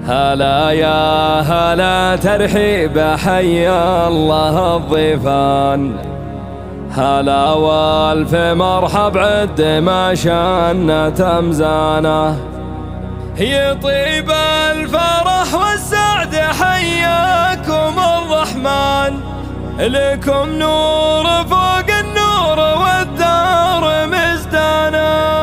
هلا يا هلا ترحيب حي الله الضيفان، هلا والف مرحب عد ما شان تمزانه، يطيب الفرح والسعد حياكم الرحمن، لكم نور فوق النور والدار مزدانه.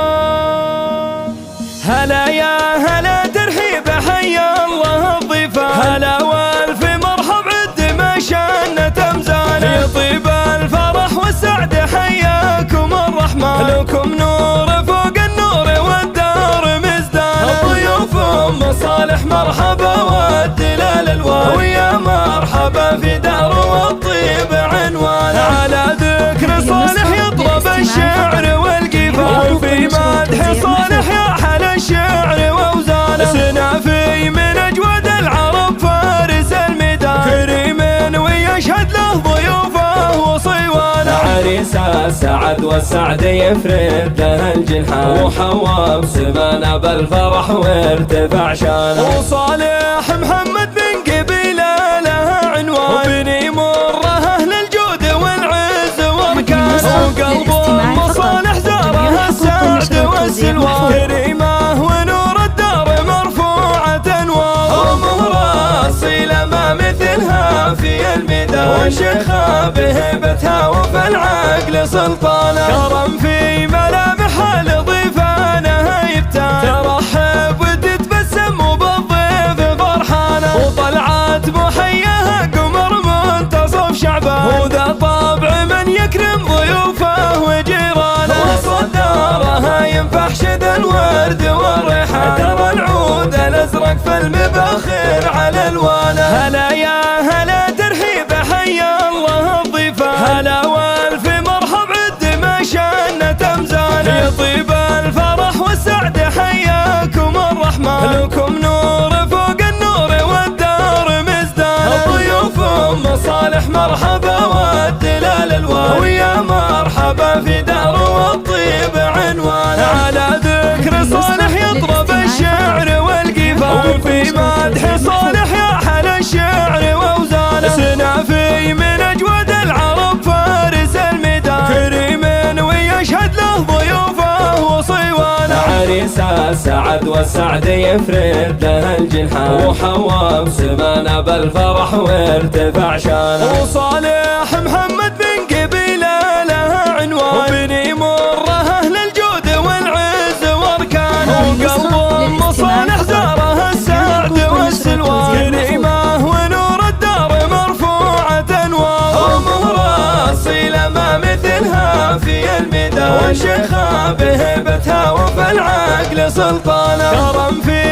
هلا يا هلا ترحيب حي الله الضيفان، هلا والف مرحب عد ما شان تمزانه، يطيب الفرح والسعد حياكم الرحمن، لكم نور فوق النور والدار مزدانه. الضيوف ام صالح مرحبا والدلال الوالي، ويا مرحبا في دار والطيب عنوان، على ذكر صالح يطلب الشعر والقفال، وفي مدح صالح يا حل الشعر واوزانه، سنافي من اجود العرب فارس الميدان، كريم ويشهد له ضيوفه وصيوانه، عريس السعد والسعد يفرد له الجنحان، وحوى بسمانه بالفرح وارتفع شانه، وصالح محمد من قبيله لها عنوان، وبني مره اهل الجود والعز واركان، وقلب ام صالح زاره السعد والسلوان، كريمه ونور الدار مرفوعه انوار، ومهره اصيله ما مثلها في الميدان، وشيخه بهيبتها وفي العقل سلطانه، كرم في ملامحها لضيفانها يبتان، ترحب وتتبسم وبالضيف فرحانه، وطلعت محياها قمر منتصف شعبان، وذا طبع من يكرم ضيوفه وجيرانه، وصدارها ينفح شد الورد والريحان، ترى العود الازرق في المباخر على الوانه. هلا يا هلا ترحيب حي الله الضيفان، هلا والف مرحب عد ما شان تمزانه، يطيب الفرح والسعد حياكم الرحمن، لكم نور فوق النور والدار مزدانه. الضيوف ام صالح مرحبا والدلال الوالي، ويا مرحبا في دار والطيب عنوان، على ذكر صالح يطرب الشعر والقفال، وفي مدح صالح يا حل الشعر واوزانه، سنافي من اجود العرب فارس الميدان، كريم ويشهد له ضيوفه وصيوانه، عريس السعد والسعد يفرد له الجنحان، وحوى بسمانه بالفرح وارتفع شانه، وصالح محمد من قبيله لها عنوان، وبني مره اهل الجود والعز واركان، وقلب ام صالح زاره السعد والسلوان، كريمه ونور الدار مرفوعه انوار، ومهره اصيله ما مثلها في الميدان، وشيخه بهيبتها وفي العقل سلطانه، كرم في